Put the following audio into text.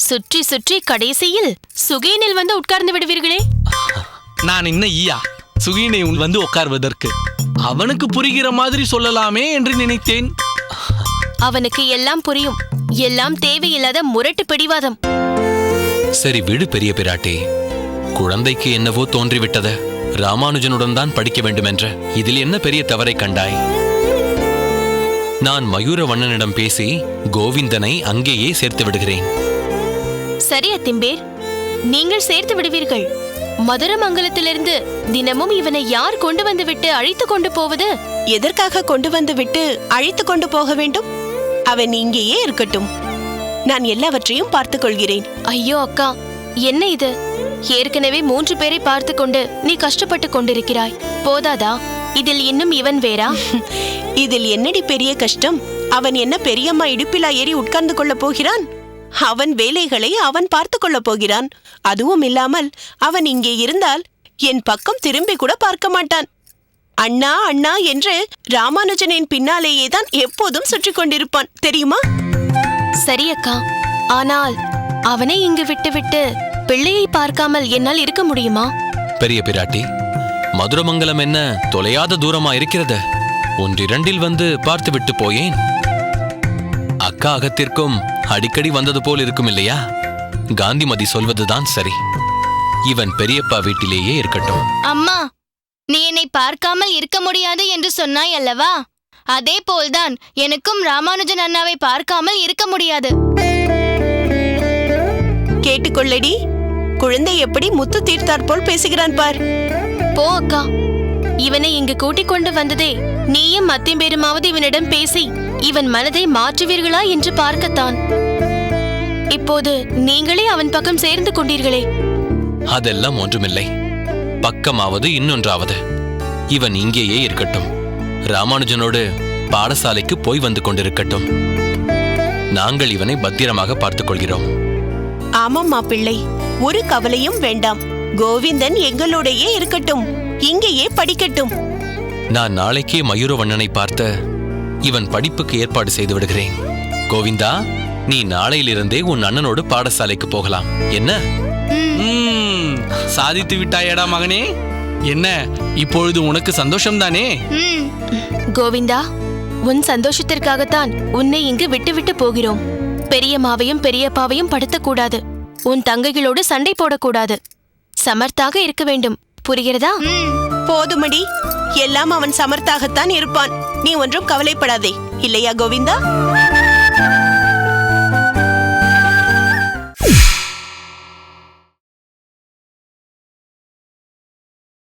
சுற்றி சுற்றி கடைசியில் சுகீனில் வந்து உட்கார்ந்து விடுவீர்களே. நான் என்ன ஈயா சுகீனை வந்து உட்கார்வதற்கு? அவனுக்கு புரிகிற மாதிரி சொல்லலாமே என்று நினைத்தேன். அவனுக்கு எல்லாம் புரியும். எல்லாம் தேவையில்லாத முரட்டு பிடிவாதம். சரி விடு பெரிய பிராட்டி. குழந்தைக்கு என்னவோ தோன்றிவிட்டது. ராமானுஜனுடன் தான் படிக்க வேண்டுமென்ற இதில் என்ன பெரிய தவறை கண்டாய்? நான் மயூரவண்ணனிடம் பேசி கோவிந்தனை அங்கேயே சேர்த்து விடுகிறேன். சரி அத்திம்பேர், நீங்கள் சேர்த்து விடுவீர்கள். மதுரமங்கலத்திலிருந்து தினமும் இவனை யார் கொண்டு வந்து விட்டு அழைத்து கொண்டு போவது? எதற்காக கொண்டு வந்து விட்டு அழைத்து கொண்டு போக வேண்டும்? அவன் இங்கேயே இருக்கட்டும். நான் எல்லாவற்றையும் பார்த்துக் கொள்கிறேன். ஐயோ அக்கா, என்ன இது? ஏற்கனவே 3 பேரை பார்த்து கொண்டு நீ கஷ்டப்பட்டு கொண்டிருக்கிறாய். போதாதா இதில் இன்னும் இவன் வேறா? இதில் என்னடி பெரிய கஷ்டம்? அவன் என்ன பெரியம்மா இடுப்பிலா ஏறி உட்கார்ந்து கொள்ள போகிறான்? அவன் வேலைகளை அவன் பார்த்து கொள்ள போகிறான். அதுவும் இல்லாமல் அவன் இங்கே இருந்தால் என் பக்கம் திரும்பி கூட பார்க்க மாட்டான். அண்ணா அண்ணா என்று ராமானுஜனின் பின்னாலேயே தான் எப்போதும் சுற்றி கொண்டிருப்பான், தெரியுமா? சரி அக்கா, ஆனால் அவனை இங்கு விட்டுவிட்டு பிள்ளையை பார்க்காமல் என்னால் இருக்க முடியுமா? பெரிய பிராட்டி, மதுரமங்கலம் என்ன தொலையாத தூரமா இருக்கிறது? 1-2 வந்து பார்த்து விட்டு போயேன். அக்கா அகத்திற்கும் அடிக்கடி வந்தது போல் இருக்கும் இல்லையா? காந்திமதி சொல்வதுதான் சரி. இவன் பெரியப்பா வீட்டிலேயே இருக்கட்டும். அம்மா, நீ என்னை பார்க்காமல் இருக்க முடியாது என்று சொன்னாய் அல்லவா? அதே போல்தான் எனக்கும் ராமானுஜன் அண்ணாவை பார்க்காமல் இருக்க முடியாது. கேட்டுக்கொள்ளடி, குழந்தை எப்படி முத்து தீர்த்தாற் போல் பேசுகிறான் பார். போ அக்கா, இவனை இங்கு கூட்டிக் கொண்டு வந்ததே நீயும் அத்திம்பேருமாவது இவனிடம் பேசி இவன் மனதை மாற்றுவீர்களா என்று பார்க்கத்தான். இப்போது நீங்களே அவன் பக்கம் சேர்ந்து கொண்டீர்களே. அதெல்லாம் ஒன்றுமில்லை. பக்கமாவது இன்னொன்றாவது. இவன் இங்கேயே இருக்கட்டும். ராமானுஜனோடு பாடசாலைக்கு போய் வந்து கொண்டிருக்கட்டும். நாங்கள் இவனை பத்திரமாக பார்த்துக் கொள்கிறோம். ஆமாம்மா பிள்ளை, ஒரு கவலையும் வேண்டாம். கோவிந்தன் எங்களோடையே இருக்கட்டும், இங்கேயே படிக்கட்டும். நான் நாளைக்கே மயூரவண்ணனை பார்த்த இவன் படிப்புக்கு ஏற்பாடு செய்து விடுகிறேன். கோவிந்தா, நீ நாளையிலிருந்தே உன் அண்ணனோடு பாடசாலைக்கு போகலாம். என்ன? சாதித்து விட்டாயடா மகனே. என்ன இப்பொழுது உனக்கு சந்தோஷம்தானே? கோவிந்தா, உன் சந்தோஷத்திற்காகத்தான் உன்னை இங்கு விட்டு விட்டு போகிறோம். பெரியம்மாவையும் பெரியப்பாவையும் படுத்தக்கூடாது. உன் தங்கைகளோடு சண்டை போடக்கூடாது. சமர்த்தாக இருக்க வேண்டும். புரிகிறதா? போதுமடி, எல்லாம் அவன் சமர்த்தாகத்தான் இருப்பான். நீ ஒன்றும் கவலைப்படாதே, இல்லையா கோவிந்தா?